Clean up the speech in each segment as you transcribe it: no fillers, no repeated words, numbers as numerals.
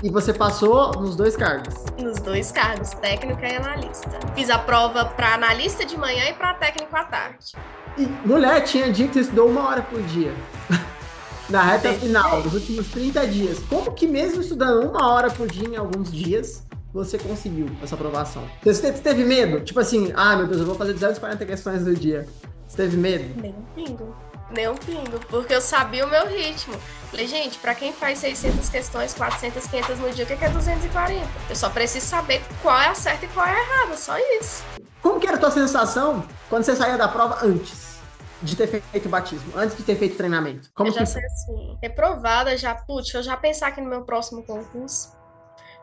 E você passou nos dois cargos. Nos dois cargos, técnica e analista. Fiz a prova para analista de manhã e para técnico à tarde. E mulher tinha dia que você estudou 1 hora por dia. Na reta Desse final, jeito. nos últimos 30 dias. Como que mesmo estudando 1 hora por dia em alguns dias, você conseguiu essa aprovação? Você teve medo? Tipo assim, meu Deus, eu vou fazer 240 questões do dia. Você teve medo? Nem um pingo. Nem um pingo, porque eu sabia o meu ritmo. Falei, gente, para quem faz 600 questões, 400, 500 no dia, o que é 240? Eu só preciso saber qual é a certa e qual é a errada, só isso. Como que era a tua sensação quando você saía da prova antes de ter feito o batismo, antes de ter feito o treinamento? Como Eu já que sei foi? assim, reprovada, já, putz, deixa eu já pensar aqui no meu próximo concurso.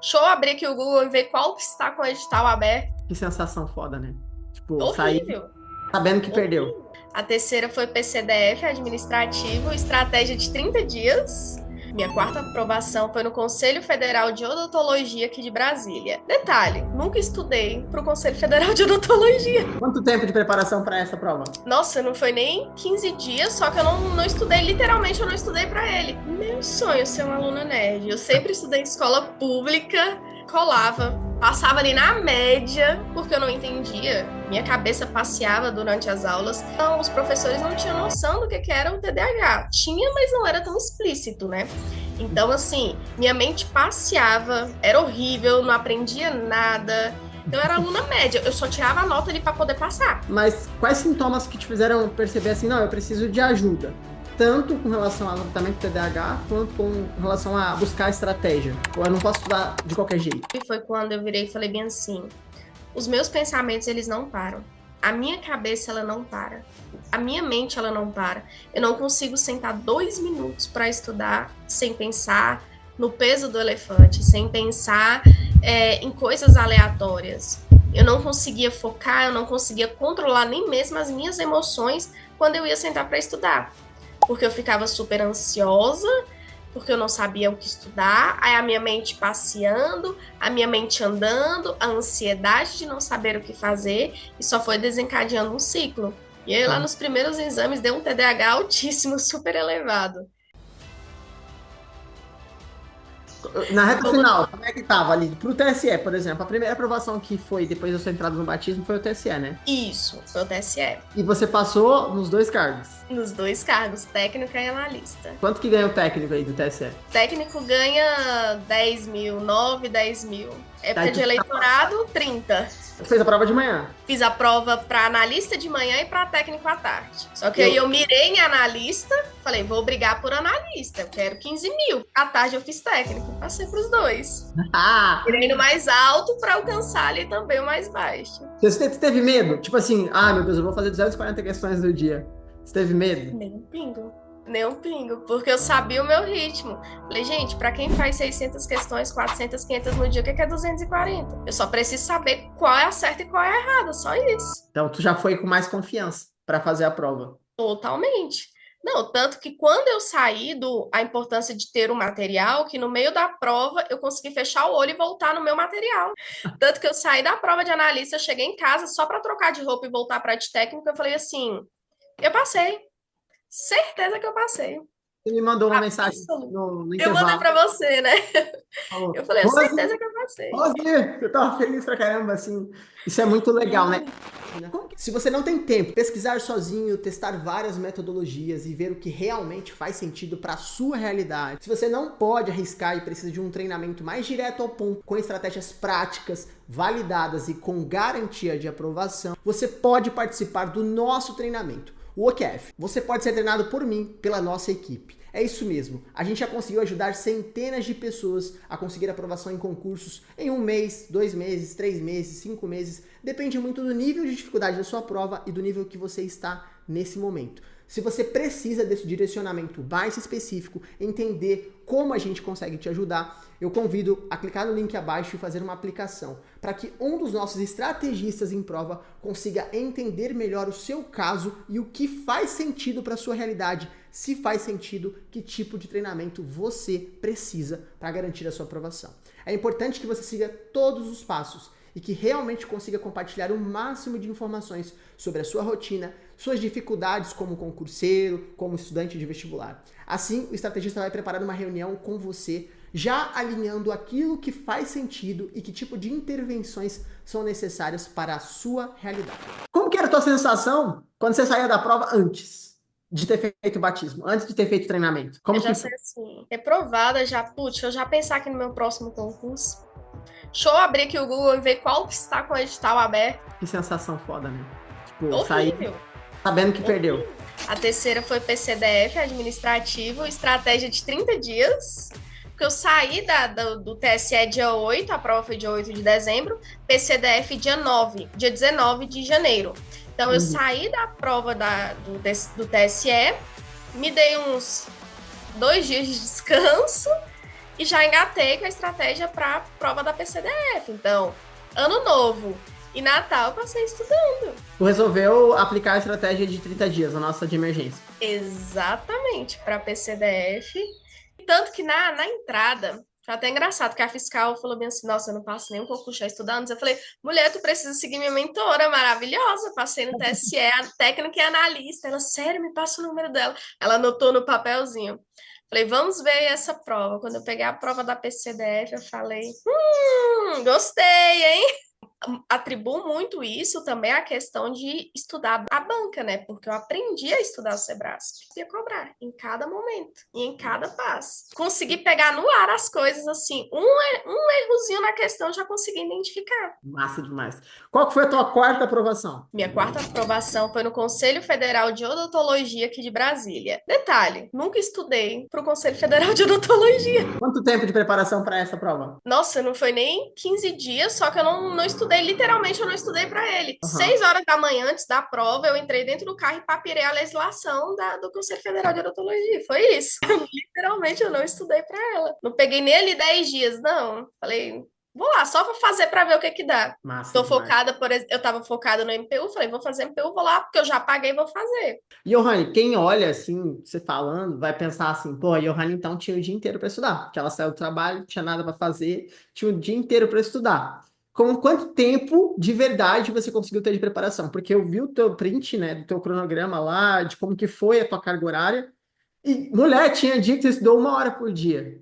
Deixa eu abrir aqui o Google e ver qual que está com o edital aberto. Que sensação foda, né? Tipo, sair Horrível. sabendo que perdeu. Horrível. A terceira foi PCDF, administrativo, estratégia de 30 dias. Minha quarta aprovação foi no Conselho Federal de Odontologia aqui de Brasília. Detalhe, nunca estudei para o Conselho Federal de Odontologia. Quanto tempo de preparação para essa prova? Nossa, não foi nem 15 dias, só que eu não estudei, literalmente eu não estudei para ele. Meu sonho é ser uma aluna nerd. Eu sempre estudei em escola pública, colava, passava ali na média, porque eu não entendia. Minha cabeça passeava durante as aulas. Então, os professores não tinham noção do que era o TDAH. Tinha, mas não era tão explícito, né? Então, assim, minha mente passeava, era horrível, não aprendia nada. Então, eu era aluna média, eu só tirava a nota ali para poder passar. Mas quais sintomas que te fizeram perceber assim, não, eu preciso de ajuda? Tanto com relação ao tratamento do TDAH, quanto com relação a buscar estratégia. Ou eu não posso estudar de qualquer jeito. E foi quando eu virei e falei bem assim: os meus pensamentos, eles não param. A minha cabeça, ela não para. A minha mente, ela não para. Eu não consigo sentar 2 minutos para estudar sem pensar no peso do elefante, sem pensar em coisas aleatórias. Eu não conseguia focar, eu não conseguia controlar nem mesmo as minhas emoções quando eu ia sentar para estudar. Porque eu ficava super ansiosa, porque eu não sabia o que estudar, aí a minha mente passeando, a minha mente andando, a ansiedade de não saber o que fazer, e só foi desencadeando um ciclo. E aí lá nos primeiros exames deu um TDAH altíssimo, super elevado. Na reta Como final, como é que tava ali? Pro TSE, por exemplo, a primeira aprovação que foi depois da sua entrada no batismo foi o TSE, né? isso, foi o TSE. E você passou nos dois cargos. Nos dois cargos, técnica e analista. Quanto que ganha o técnico aí do TSE? Técnico ganha 10 mil, 9, 10 mil. Tá Época de aqui, eleitorado, 30. você fez a prova de manhã. Fiz a prova para analista de manhã e para técnico à tarde. Só que aí eu mirei em analista, falei, vou brigar por analista, eu quero 15 mil. À tarde eu fiz técnico, passei para os dois. Ah! Tirei no mais alto para alcançar ali também o mais baixo. Você teve medo? Tipo assim, meu Deus, eu vou fazer 240 questões do dia. Você teve medo? Nem um pingo. Nem um pingo, porque eu sabia o meu ritmo. Falei, gente, para quem faz 600 questões, 400, 500 no dia, o que é 240? Eu só preciso saber qual é a certa e qual é a errada, só isso. Então, tu já foi com mais confiança para fazer a prova. Totalmente. Não, tanto que quando eu saí a importância de ter o material, que no meio da prova eu consegui fechar o olho e voltar no meu material. Tanto que eu saí da prova de analista, eu cheguei em casa só para trocar de roupa e voltar para a de técnica, eu falei assim, eu passei. Certeza que eu passei. Você me mandou uma mensagem Absoluto. no Eu mandei intervalo. para você, né? Falou, Eu falei, eu Rose, certeza que eu passei. Rose, eu tava feliz pra caramba, assim. Isso é muito legal, né? Se você não tem tempo, pesquisar sozinho, testar várias metodologias e ver o que realmente faz sentido para a sua realidade. Se você não pode arriscar e precisa de um treinamento mais direto ao ponto, com estratégias práticas, validadas e com garantia de aprovação, você pode participar do nosso treinamento, o OQF. Você pode ser treinado por mim, pela nossa equipe. É isso mesmo, a gente já conseguiu ajudar centenas de pessoas a conseguir aprovação em concursos em 1 mês, 2 meses, 3 meses, 5 meses. Depende muito do nível de dificuldade da sua prova e do nível que você está nesse momento. Se você precisa desse direcionamento mais específico, entender como a gente consegue te ajudar, eu convido a clicar no link abaixo e fazer uma aplicação para que um dos nossos estrategistas em prova consiga entender melhor o seu caso e o que faz sentido para a sua realidade, se faz sentido, que tipo de treinamento você precisa para garantir a sua aprovação. É importante que você siga todos os passos e que realmente consiga compartilhar o máximo de informações sobre a sua rotina, suas dificuldades como concurseiro, como estudante de vestibular. Assim, o estrategista vai preparar uma reunião com você já alinhando aquilo que faz sentido e que tipo de intervenções são necessárias para a sua realidade. Como que era a tua sensação quando você saía da prova antes de ter feito o batismo, antes de ter feito o treinamento? Eu Como já que sei foi? assim, reprovada já, putz, deixa eu já pensar aqui no meu próximo concurso. Deixa eu abrir aqui o Google e ver qual que está com o edital aberto. Que sensação foda, né? Tipo, sair Horrível. sabendo que perdeu. A terceira foi PCDF, administrativo, estratégia de 30 dias. Porque eu saí do TSE dia 8, a prova foi dia 8 de dezembro, PCDF dia 19 de janeiro. Então eu saí da prova do TSE, me dei uns 2 dias de descanso e já engatei com a estratégia para a prova da PCDF. Então, ano novo e Natal eu passei estudando. Tu resolveu aplicar a estratégia de 30 dias, a nossa de emergência. Exatamente, para PCDF. Tanto que na entrada, foi até engraçado, que a fiscal falou bem assim, nossa, eu não passo nenhum concurso já estudando. Eu falei, mulher, tu precisa seguir minha mentora, maravilhosa. Passei no TSE, a técnica e analista. Ela, sério, me passa o número dela. Ela anotou no papelzinho. Falei, vamos ver essa prova. Quando eu peguei a prova da PCDF, eu falei, gostei, hein? Atribuo muito isso também à questão de estudar a banca, né? Porque eu aprendi a estudar o Sebrasp e a cobrar em cada momento e em cada passo. Consegui pegar no ar as coisas assim, um errozinho na questão eu já consegui identificar. Massa demais. Qual que foi a tua quarta aprovação? Minha quarta aprovação foi no Conselho Federal de Odontologia aqui de Brasília. Detalhe, nunca estudei para o Conselho Federal de Odontologia. Quanto tempo de preparação para essa prova? Nossa, não foi nem 15 dias, só que eu não estudei, literalmente eu não estudei para ele. Uhum. 6 horas da manhã, antes da prova, eu entrei dentro do carro e papirei a legislação do Conselho Federal de Odontologia. Foi isso. Literalmente eu não estudei para ela. Não peguei nem ali 10 dias, não. Falei, vou lá, só para fazer para ver o que que dá. Massa Tô demais. focada, eu tava focada no MPU, falei, vou fazer MPU, vou lá, porque eu já paguei, vou fazer. E, Johanny, quem olha assim, você falando, vai pensar assim, pô, a Johanny então tinha o dia inteiro para estudar, porque ela saiu do trabalho, não tinha nada para fazer, tinha o dia inteiro para estudar. Com quanto tempo de verdade você conseguiu ter de preparação? Porque eu vi o teu print, né, do teu cronograma lá, de como que foi a tua carga horária, e, mulher, tinha dia que você estudou 1 hora por dia.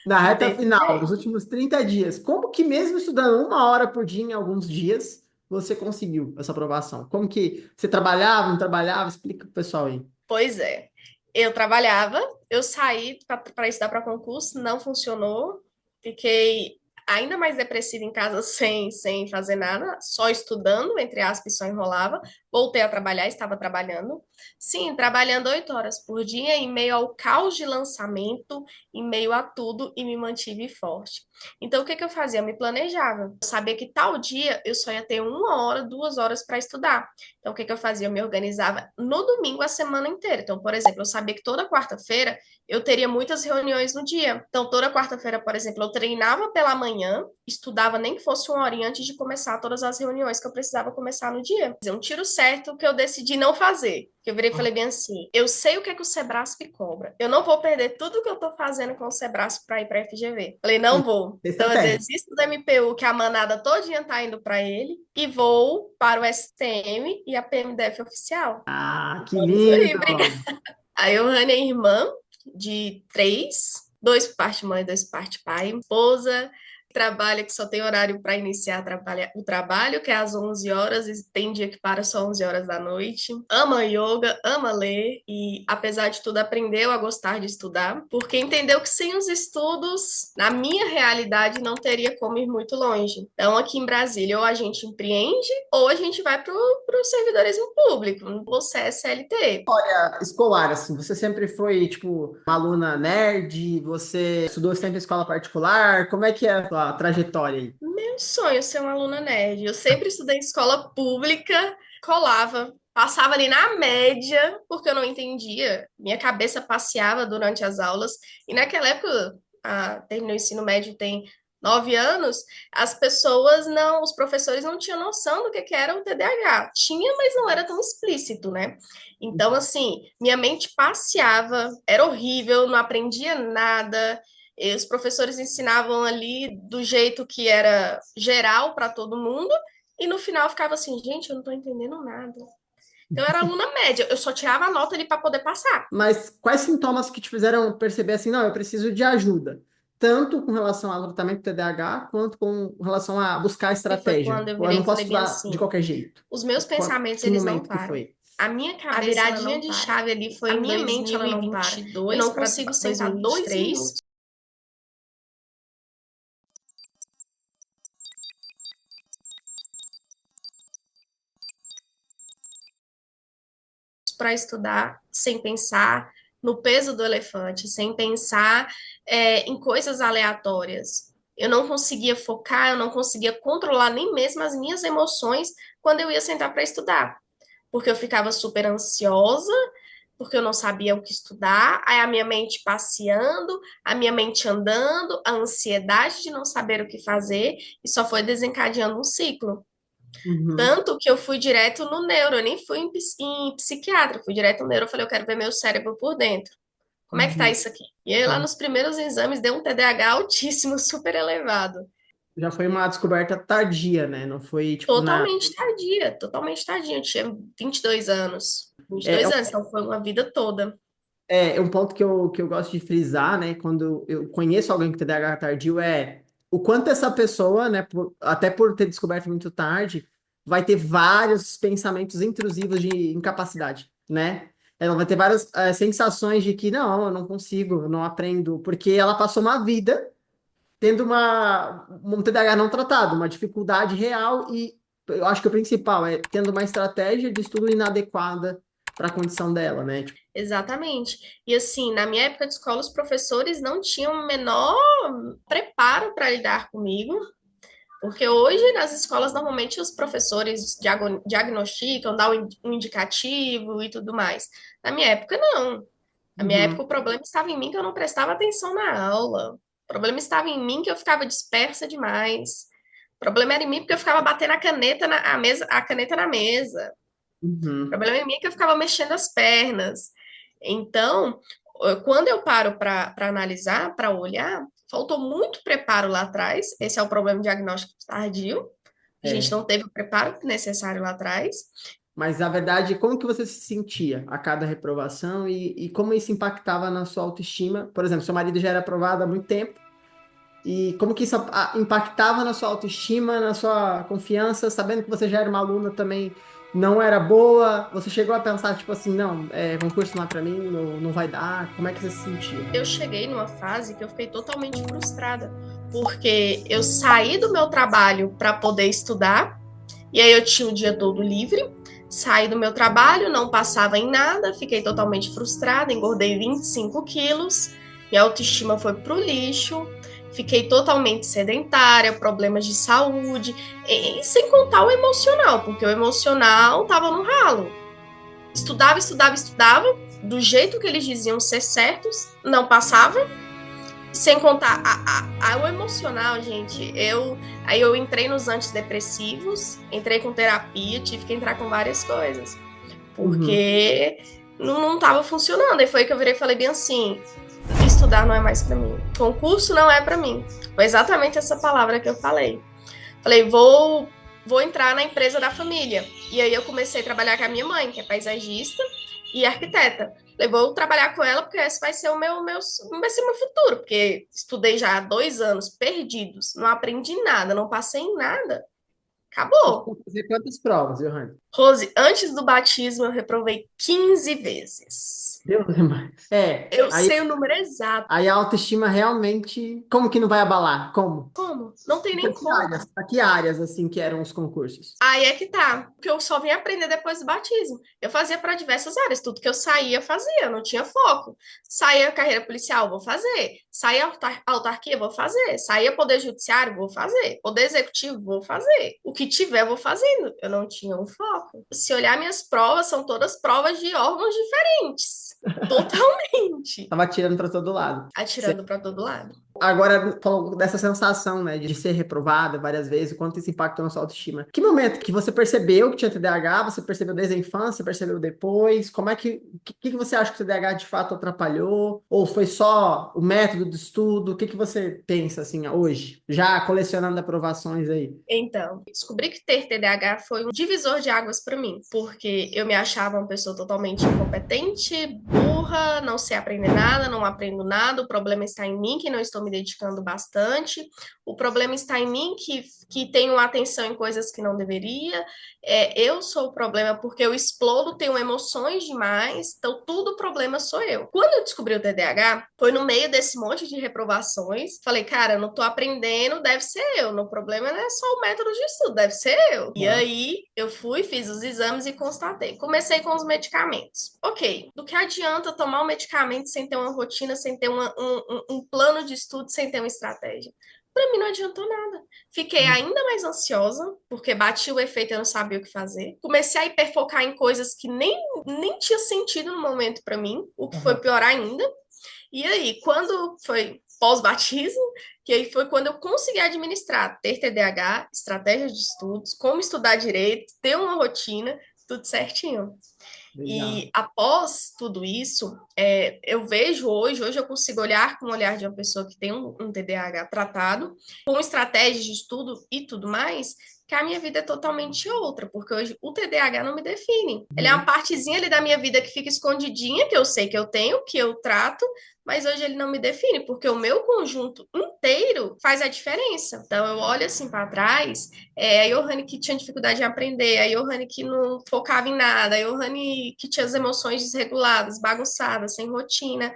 Na reta Desse final, nos jeito. últimos 30 dias. Como que mesmo estudando 1 hora por dia em alguns dias, você conseguiu essa aprovação? Como que você trabalhava, não trabalhava? Explica pro pessoal aí. Pois é. Eu trabalhava, eu saí para estudar para concurso, não funcionou. Fiquei ainda mais depressiva em casa sem fazer nada, só estudando, entre aspas, só enrolava. Voltei a trabalhar, estava trabalhando. Sim, trabalhando 8 horas por dia, em meio ao caos de lançamento, em meio a tudo, e me mantive forte. Então, o que que eu fazia? Eu me planejava. Eu sabia que tal dia eu só ia ter 1 hora, 2 horas para estudar. Então, o que que eu fazia? Eu me organizava no domingo a semana inteira. Então, por exemplo, eu sabia que toda quarta-feira eu teria muitas reuniões no dia. Então, toda quarta-feira, por exemplo, eu treinava pela manhã, estudava nem que fosse 1 hora antes de começar todas as reuniões que eu precisava começar no dia. Um tiro certo que eu decidi não fazer. Que eu virei e falei bem assim: eu sei o que é que o Sebrasp cobra. Eu não vou perder tudo que eu tô fazendo com o Sebrasp para ir para a FGV. Falei, não vou. Então, eu Estratégia. desisto do MPU, que a manada todinha tá indo para ele, e vou para o STM e a PMDF oficial. Ah, que Vamos aí, obrigada. lindo! A Johanna é irmã de três, dois por parte mãe, dois por parte pai, esposa, trabalha que só tem horário para iniciar o trabalho, que é às 11 horas, e tem dia que para só 11 horas da noite. Ama yoga, ama ler e, apesar de tudo, aprendeu a gostar de estudar, porque entendeu que sem os estudos, na minha realidade, não teria como ir muito longe. Então, aqui em Brasília, ou a gente empreende, ou a gente vai para o servidorismo público. Você é CLT. Escolar, assim, você sempre foi, tipo, uma aluna nerd? Você estudou sempre em escola particular? Como é que é a tua trajetória aí? Meu sonho é ser uma aluna nerd. Eu sempre estudei em escola pública, colava, passava ali na média, porque eu não entendia. Minha cabeça passeava durante as aulas. E naquela época, terminei o ensino médio tem 9 anos, as pessoas não, os professores não tinham noção do que era o TDAH. Tinha, mas não era tão explícito, né? Então, assim, minha mente passeava, era horrível, não aprendia nada. E os professores ensinavam ali do jeito que era geral para todo mundo, e no final ficava assim, gente, eu não estou entendendo nada. Então, eu era aluna média, eu só tirava a nota ali para poder passar. Mas quais sintomas que te fizeram perceber assim, não, eu preciso de ajuda? tanto com relação ao tratamento do TDAH, quanto com relação a buscar E foi estratégia? quando eu Ou eu virei não e posso falei bem estudar de assim: qualquer jeito? os meus pensamentos, Que eles não momento que param. foi? A minha A cabeça, ela viradinha não de para. chave ali foi A em minha mente, ela não para. Eu 2022 não para consigo sentar 2 2023. minutos para estudar sem pensar no peso do elefante, sem pensar em coisas aleatórias. Eu não conseguia focar, eu não conseguia controlar nem mesmo as minhas emoções quando eu ia sentar para estudar, porque eu ficava super ansiosa, porque eu não sabia o que estudar, aí a minha mente passeando, a minha mente andando, a ansiedade de não saber o que fazer, e só foi desencadeando um ciclo. Uhum, Tanto que eu fui direto no neuro, eu nem fui em psiquiatra, fui direto no neuro, eu falei, eu quero ver meu cérebro por dentro. Como é que tá uhum. isso aqui? E aí, lá Tá. nos primeiros exames, deu um TDAH altíssimo, super elevado. Já foi uma descoberta tardia, né? Não foi, tipo, na... Totalmente tardia, totalmente tardia. Eu tinha 22 anos. vinte e É, dois anos, então foi uma vida toda. é um ponto que eu gosto de frisar, né? Quando eu conheço alguém com TDAH tardio, é o quanto essa pessoa, né, até por ter descoberto muito tarde, vai ter vários pensamentos intrusivos de incapacidade, né? Ela vai ter várias sensações de que não, eu não consigo, eu não aprendo, porque ela passou uma vida tendo um TDAH não tratado, uma dificuldade real e eu acho que o principal é tendo uma estratégia de estudo inadequada para a condição dela, né? Tipo, Exatamente. E assim, na minha época de escola, os professores não tinham o menor preparo para lidar comigo. Porque hoje, nas escolas, normalmente os professores diagnosticam, dão um indicativo e tudo mais. Na minha época, não. Na minha época, uhum, o problema estava em mim que eu não prestava atenção na aula. O problema estava em mim que eu ficava dispersa demais. O problema era em mim porque eu ficava batendo a caneta na mesa. O uhum. problema em mim é que eu ficava mexendo as pernas. Então, quando eu paro para analisar, para olhar, faltou muito preparo lá atrás. Esse é o problema diagnóstico tardio. A gente É. não teve o preparo necessário lá atrás. Mas, na verdade, como que você se sentia a cada reprovação e como isso impactava na sua autoestima? Por exemplo, seu marido já era aprovado há muito tempo, e como que isso impactava na sua autoestima, na sua confiança, sabendo que você já era uma aluna também não era boa? Você chegou a pensar, tipo assim, não, concurso não é pra mim, não, não vai dar? Como é que você se sentia? Eu cheguei numa fase que eu fiquei totalmente frustrada, porque eu saí do meu trabalho para poder estudar, e aí eu tinha o dia todo livre. Saí do meu trabalho, não passava em nada, fiquei totalmente frustrada, engordei 25 quilos, minha autoestima foi pro lixo, fiquei totalmente sedentária, problemas de saúde, e sem contar o emocional, porque o emocional tava no ralo. Estudava, estudava, estudava, do jeito que eles diziam ser certos, não passava, sem contar o emocional, gente. Aí eu entrei nos antidepressivos, entrei com terapia, tive que entrar com várias coisas. Uhum. Porque não tava funcionando. Aí foi que eu virei e falei bem assim: estudar não é mais para mim. Concurso não é para mim. Foi exatamente essa palavra que eu falei. Falei, vou entrar na empresa da família. E aí eu comecei a trabalhar com a minha mãe, que é paisagista e arquiteta. Falei, vou trabalhar com ela porque esse vai ser vai ser o meu futuro, porque estudei já há 2 anos perdidos, não aprendi nada, não passei em nada. Você Acabou. chegou a fazer quantas provas, Johanny? Rose, antes do batismo eu reprovei 15 vezes. Deus é mais. Eu sei o número exato. Aí a autoestima realmente. Como que não vai abalar? Como? Como? Não tem nem Para que como. áreas? Para que áreas, assim, que eram os concursos? Aí é que tá, porque eu só vim aprender depois do batismo. Eu fazia para diversas áreas, tudo que eu saía, fazia, eu não tinha foco. Saía carreira policial, vou fazer. Saía autarquia, vou fazer. Saía poder judiciário, vou fazer. Poder executivo, vou fazer. O que tiver, vou fazendo. Eu não tinha um foco. Se olhar minhas provas, são todas provas de órgãos diferentes. Totalmente. Tava atirando para todo lado. Atirando para todo lado. Agora, falou dessa sensação, né, de ser reprovada várias vezes, o quanto isso impactou na sua autoestima. Que momento que você percebeu que tinha TDAH? Você percebeu desde a infância? Percebeu depois? Como é que você acha que o TDAH de fato atrapalhou? Ou foi só o método de estudo? O que você pensa, assim, hoje? Já colecionando aprovações aí. Então, descobri que ter TDAH foi um divisor de águas para mim, porque eu me achava uma pessoa totalmente incompetente, burra, não sei aprender nada, não aprendo nada, o problema está em mim que não estou me me dedicando bastante. O problema está em mim, que tenho atenção em coisas que não deveria. Eu sou o problema porque eu explodo, tenho emoções demais, então tudo problema sou eu. Quando eu descobri o TDAH, foi no meio desse monte de reprovações. Falei, cara, eu não tô aprendendo, deve ser eu. O problema não é só o método de estudo, deve ser eu. E aí eu fui, fiz os exames e constatei. Comecei com os medicamentos. Ok, do que adianta tomar um medicamento sem ter uma rotina, sem ter um plano de estudo, sem ter uma estratégia? Para mim não adiantou nada. Fiquei ainda mais ansiosa, porque bati o efeito e eu não sabia o que fazer. Comecei a hiperfocar em coisas que nem tinha sentido no momento para mim, o que foi pior ainda. E aí, quando foi pós-batismo, que aí foi quando eu consegui administrar, ter TDAH, estratégias de estudos, como estudar direito, ter uma rotina, tudo certinho. Legal. E após tudo isso, eu vejo hoje eu consigo olhar com o olhar de uma pessoa que tem um TDAH tratado, com estratégias de estudo e tudo mais, que a minha vida é totalmente outra, porque hoje o TDAH não me define. Ele é uma partezinha ali da minha vida que fica escondidinha, que eu sei que eu tenho, que eu trato, mas hoje ele não me define, porque o meu conjunto inteiro faz a diferença. Então eu olho assim para trás, a Johanny que tinha dificuldade em aprender, a Johanny que não focava em nada, a Johanny que tinha as emoções desreguladas, bagunçadas, sem rotina.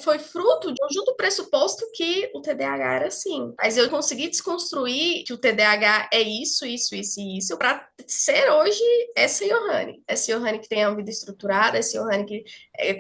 Foi fruto de um junto pressuposto que o TDAH era assim. Mas eu consegui desconstruir que o TDAH é isso, isso, isso e isso, para ser hoje essa Johanny. Essa Johanny que tem a vida estruturada, essa Johanny que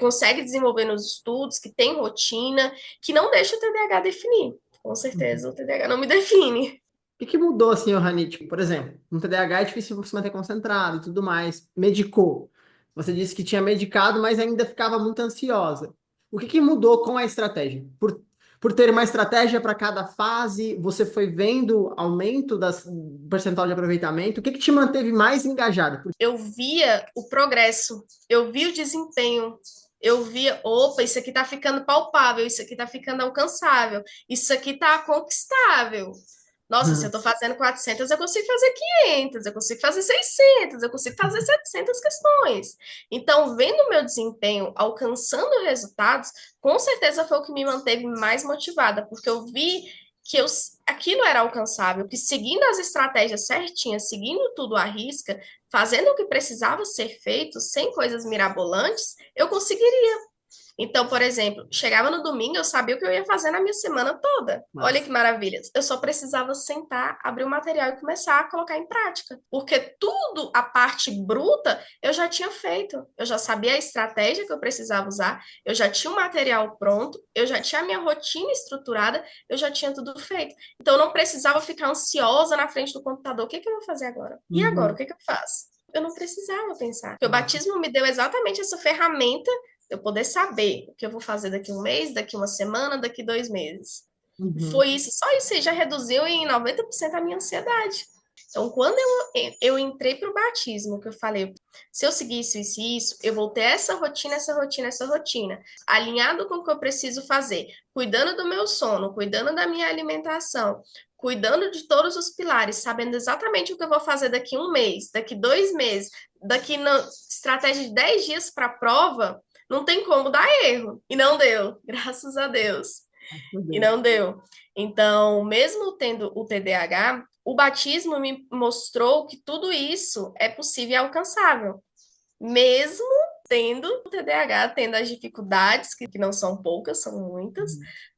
consegue desenvolver nos estudos, que tem rotina, que não deixa o TDAH definir. Com certeza, o TDAH não me define. O que mudou, assim, Johanny? Tipo, por exemplo, no TDAH é difícil se manter concentrado e tudo mais. Medicou. Você disse que tinha medicado, mas ainda ficava muito ansiosa. O que mudou com a estratégia? Por ter uma estratégia para cada fase, você foi vendo aumento das percentual de aproveitamento? O que te manteve mais engajada? Eu via o progresso, eu vi o desempenho, eu via, opa, isso aqui tá ficando palpável, isso aqui tá ficando alcançável, isso aqui tá conquistável. Nossa, se eu tô fazendo 400, eu consigo fazer 500, eu consigo fazer 600, eu consigo fazer 700 questões. Então, vendo o meu desempenho alcançando resultados, com certeza foi o que me manteve mais motivada, porque eu vi que aquilo era alcançável, que seguindo as estratégias certinhas, seguindo tudo à risca, fazendo o que precisava ser feito, sem coisas mirabolantes, eu conseguiria. Então, por exemplo, chegava no domingo, eu sabia o que eu ia fazer na minha semana toda. Olha que maravilha. Eu só precisava sentar, abrir o material e começar a colocar em prática. Porque tudo, a parte bruta, eu já tinha feito. Eu já sabia a estratégia que eu precisava usar, eu já tinha o material pronto, eu já tinha a minha rotina estruturada, eu já tinha tudo feito. Então, eu não precisava ficar ansiosa na frente do computador. O que eu vou fazer agora? E agora, o que eu faço? Eu não precisava pensar. Porque o batismo me deu exatamente essa ferramenta eu poder saber o que eu vou fazer daqui um mês, daqui uma semana, daqui 2 meses. Foi isso, só isso aí já reduziu em 90% a minha ansiedade. Então, quando eu entrei para o batismo, que eu falei, se eu seguir isso, eu vou ter essa rotina, essa rotina, essa rotina, alinhado com o que eu preciso fazer, cuidando do meu sono, cuidando da minha alimentação, cuidando de todos os pilares, sabendo exatamente o que eu vou fazer daqui um mês, daqui 2 meses, daqui na estratégia de 10 dias para a prova, não tem como dar erro. E não deu, graças a Deus. E não deu. Então, mesmo tendo o TDAH, o batismo me mostrou que tudo isso é possível e alcançável. Mesmo tendo o TDAH, tendo as dificuldades, que não são poucas, são muitas,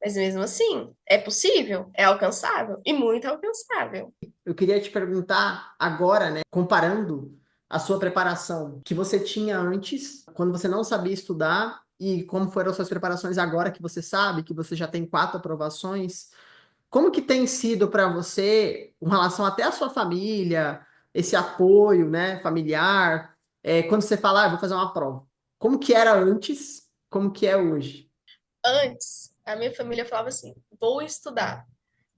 mas mesmo assim, é possível, é alcançável e muito alcançável. Eu queria te perguntar agora, né, comparando a sua preparação que você tinha antes, quando você não sabia estudar, e como foram as suas preparações agora que você sabe, que você já tem 4 aprovações, como que tem sido para você, com relação até à sua família, esse apoio, né, familiar, quando você fala, vou fazer uma prova, como que era antes, como que é hoje? Antes, a minha família falava assim: vou estudar.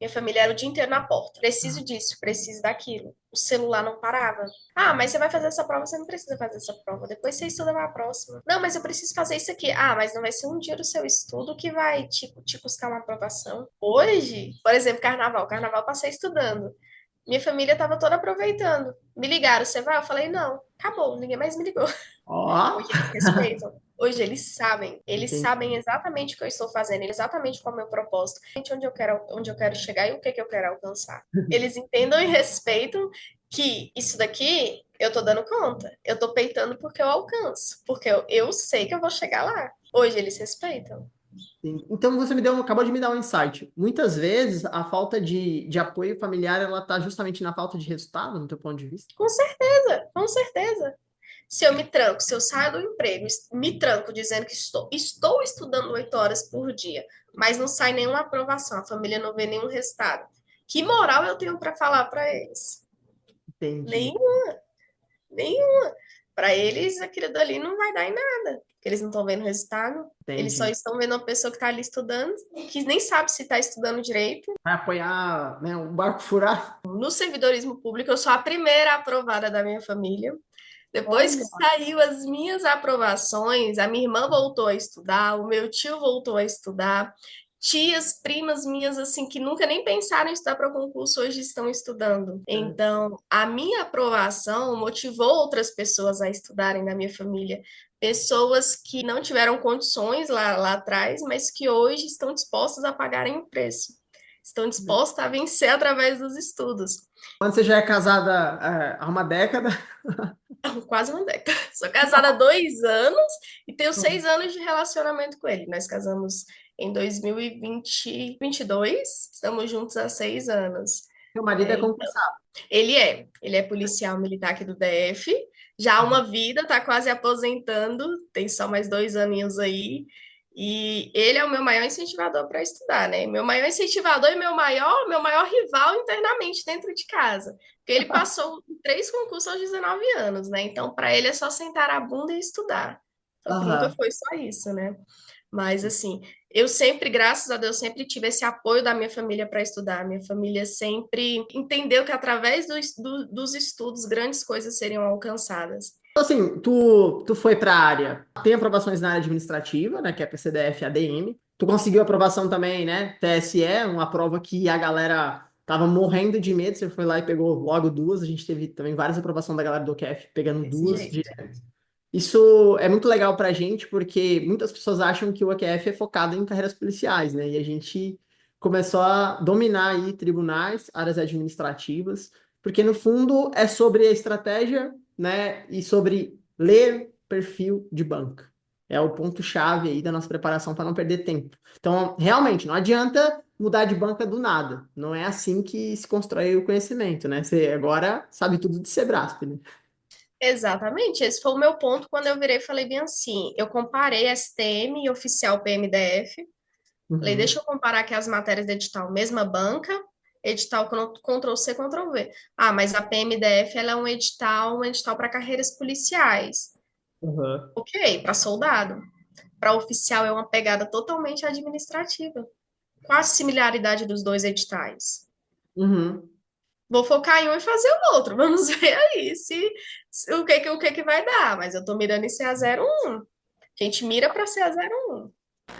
Minha família era o dia inteiro na porta. Preciso disso, preciso daquilo. O celular não parava. Ah, mas você vai fazer essa prova, você não precisa fazer essa prova. Depois você estuda para a próxima. Não, mas eu preciso fazer isso aqui. Ah, mas não vai ser um dia do seu estudo que vai te custar uma aprovação. Hoje, por exemplo, carnaval. Carnaval eu passei estudando. Minha família estava toda aproveitando. Me ligaram, você vai? Eu falei, não, acabou, ninguém mais me ligou. Ó, Porque eles respeitam. Hoje eles Entendi. sabem exatamente o que eu estou fazendo, exatamente qual é o meu propósito, onde eu quero chegar e o que, que eu quero alcançar. Eles entendam e respeitam que isso daqui eu tô dando conta, eu tô peitando porque eu alcanço, porque eu sei que eu vou chegar lá. Hoje eles respeitam. Sim. Então você acabou de me dar um insight. Muitas vezes a falta de apoio familiar, ela tá justamente na falta de resultado, no teu ponto de vista? Com certeza, com certeza. Se eu me tranco, se eu saio do emprego, me tranco dizendo que estou estudando 8 horas por dia, mas não sai nenhuma aprovação, a família não vê nenhum resultado. Que moral eu tenho para falar para eles? Entendi, Nenhuma, nenhuma. Para eles, aquilo dali não vai dar em nada, porque eles não estão vendo resultado. Eles só entendi. estão vendo uma pessoa que está ali estudando, que nem sabe se está estudando direito. Vai apoiar, né, um barco furar? No servidorismo público, eu sou a primeira aprovada da minha família. Depois que Olha, saiu as minhas aprovações, a minha irmã voltou a estudar, o meu tio voltou a estudar, tias, primas minhas, assim, que nunca nem pensaram em estudar para o concurso, hoje estão estudando. Então, a minha aprovação motivou outras pessoas a estudarem da minha família. Pessoas que não tiveram condições lá atrás, mas que hoje estão dispostas a pagarem o preço. Estão dispostas a vencer através dos estudos. quando você já é casada, há uma década. Quase uma década. Sou casada há 2 anos e tenho 6 anos de relacionamento com ele. Nós casamos em 2022, estamos juntos há 6 anos. Meu marido é concursado. Ele é policial militar aqui do DF, já há uma vida, está quase aposentando, tem só mais 2 aninhos aí. E ele é o meu maior incentivador para estudar, né? Meu maior incentivador e meu maior rival internamente dentro de casa. Porque ele passou 3 concursos aos 19 anos, né? Então, para ele é só sentar a bunda e estudar. Só que nunca Aham. foi só isso, né? Mas, assim, eu sempre, graças a Deus, sempre tive esse apoio da minha família para estudar. Minha família sempre entendeu que através dos estudos grandes coisas seriam alcançadas. Então, assim, tu foi para a área, tem aprovações na área administrativa, né, que é PCDF, ADM. Tu conseguiu aprovação também, né, TSE, uma prova que a galera tava morrendo de medo, você foi lá e pegou logo duas. A gente teve também várias aprovações da galera do QF pegando Desse duas jeito. direto. Isso é muito legal pra gente, porque muitas pessoas acham que o AQF é focado em carreiras policiais, né? E a gente começou a dominar aí tribunais, áreas administrativas, porque no fundo é sobre a estratégia, né? E sobre ler perfil de banca. É o ponto-chave aí da nossa preparação para não perder tempo. Então, realmente, não adianta mudar de banca do nada. Não é assim que se constrói o conhecimento, né? Você agora sabe tudo de Sebrasp, né? Exatamente, esse foi o meu ponto quando eu virei e falei bem assim, eu comparei STM e oficial PMDF, falei, Uhum, deixa eu comparar aqui as matérias de edital, mesma banca, edital Ctrl+C, Ctrl+V. Ah, mas a PMDF, ela é um edital para carreiras policiais. uhum, Ok, para soldado. Para oficial é uma pegada totalmente administrativa. Qual a similaridade dos dois editais? uhum. Vou focar em um e fazer o outro. Vamos ver aí o que que vai dar. Mas eu tô mirando em ser a 01. A gente mira para ser a 01.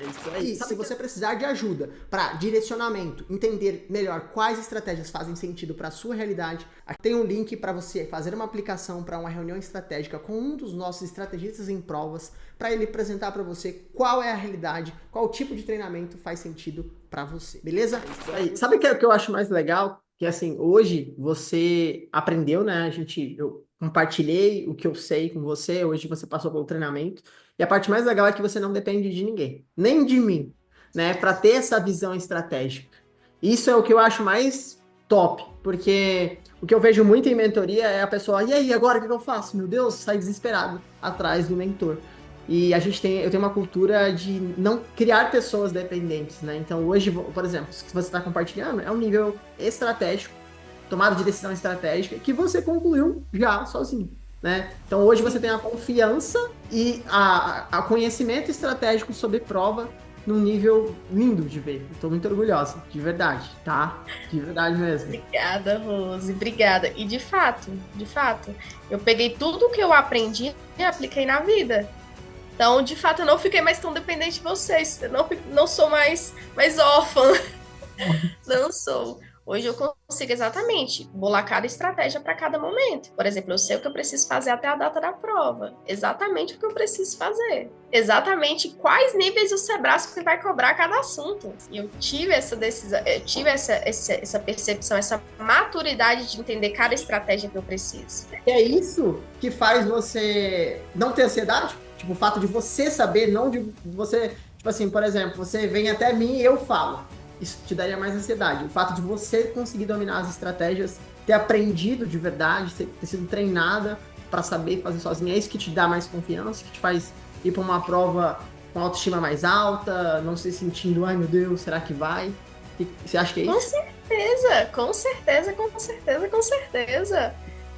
É isso aí. E se você precisar de ajuda para direcionamento, entender melhor quais estratégias fazem sentido para a sua realidade, aqui tem um link para você fazer uma aplicação para uma reunião estratégica com um dos nossos estrategistas em provas, para ele apresentar para você qual é a realidade, qual tipo de treinamento faz sentido para você. Beleza? É isso aí. Sabe o que eu acho mais legal? Que assim, hoje você aprendeu, né? Eu compartilhei o que eu sei com você, hoje você passou pelo treinamento. E a parte mais legal é que você não depende de ninguém, nem de mim, né, para ter essa visão estratégica. Isso é o que eu acho mais top, porque o que eu vejo muito em mentoria é a pessoa, e aí, agora o que eu faço? Meu Deus, sai desesperado atrás do mentor. E eu tenho uma cultura de não criar pessoas dependentes, né? Então hoje, por exemplo, se você está compartilhando, é um nível estratégico, tomada de decisão estratégica, que você concluiu já sozinho, né? Então hoje você tem a confiança e a conhecimento estratégico sobre prova num nível lindo de ver. Estou muito orgulhosa, de verdade, tá? De verdade mesmo. Obrigada, Rose. Obrigada. E de fato, eu peguei tudo que eu aprendi e apliquei na vida. Então, de fato, eu não fiquei mais tão dependente de vocês. Eu não sou mais órfã. Não sou. Hoje eu consigo exatamente bolar cada estratégia para cada momento. Por exemplo, eu sei o que eu preciso fazer até a data da prova. Exatamente o que eu preciso fazer. Exatamente quais níveis o Sebrasco vai cobrar cada assunto. E eu tive essa decisão, eu tive essa percepção, essa maturidade de entender cada estratégia que eu preciso. E é isso que faz você não ter ansiedade? Tipo, o fato de você saber, não de você... Tipo assim, por exemplo, você vem até mim e eu falo. Isso te daria mais ansiedade. O fato de você conseguir dominar as estratégias, ter aprendido de verdade, ter sido treinada para saber fazer sozinha, é isso que te dá mais confiança, que te faz ir para uma prova com autoestima mais alta, não se sentindo, ai meu Deus, será que vai? Você acha que é isso? Com certeza, com certeza, com certeza, com certeza.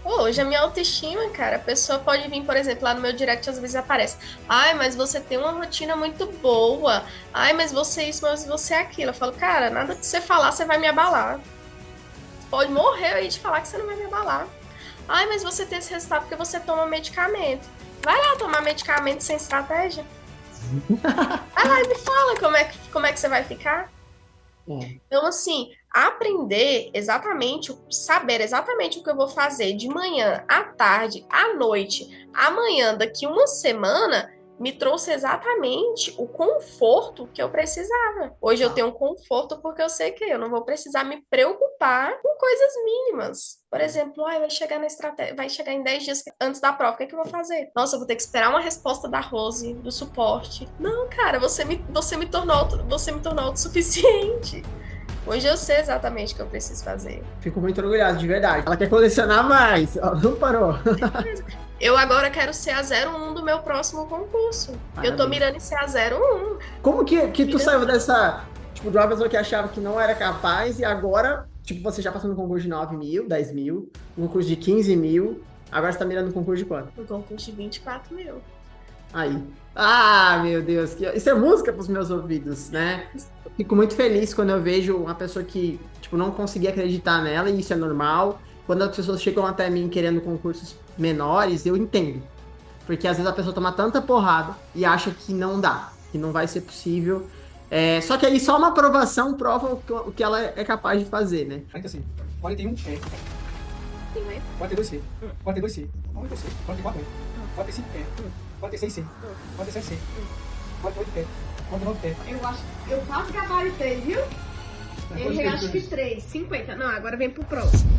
Hoje a minha autoestima, cara, a pessoa pode vir, por exemplo, lá no meu direct, às vezes aparece: ai, mas você tem uma rotina muito boa, ai, mas você isso, mas você aquilo. Eu falo: cara, nada que você falar, você vai me abalar. Você pode morrer aí de falar que você não vai me abalar. Ai, mas você tem esse resultado porque você toma medicamento. Vai lá tomar medicamento sem estratégia. Vai lá e me fala como é que você vai ficar. Então, assim, aprender exatamente, saber exatamente o que eu vou fazer de manhã, à tarde, à noite, amanhã, daqui uma semana, me trouxe exatamente o conforto que eu precisava. Hoje eu tenho um conforto porque eu sei que eu não vou precisar me preocupar com coisas mínimas. Por exemplo, vai chegar na estratégia, vai chegar em 10 dias antes da prova, o que é que eu vou fazer? Nossa, eu vou ter que esperar uma resposta da Rose, do suporte. Não, cara, você me tornou autossuficiente. Hoje eu sei exatamente o que eu preciso fazer. Fico muito orgulhoso, de verdade. Ela quer colecionar mais. Ela não parou. Eu agora quero ser a 01 do meu próximo concurso. Maravilha. Eu tô mirando em ser a 01. Como que tu saiu dessa... Tipo, de uma pessoa que achava que não era capaz e agora, tipo, você já passou no concurso de 9 mil, 10 mil, no concurso de 15 mil, agora você tá mirando no concurso de quanto? No concurso de 24 mil. Aí. Ah, meu Deus. Isso é música pros meus ouvidos, né? Eu fico muito feliz quando eu vejo uma pessoa que, tipo, não conseguia acreditar nela, e isso é normal. Quando as pessoas chegam até mim querendo concursos menores, eu entendo. Porque às vezes a pessoa toma tanta porrada e acha que não dá, que não vai ser possível. Só que aí só uma aprovação prova o que ela é capaz de fazer, né? Ainda assim, 41 42C, 42C, 44C, 45 46C, 47C, 48 49 Eu quase gabaritei, viu? Errei acho que 3, 50. Não, agora vem pro próximo.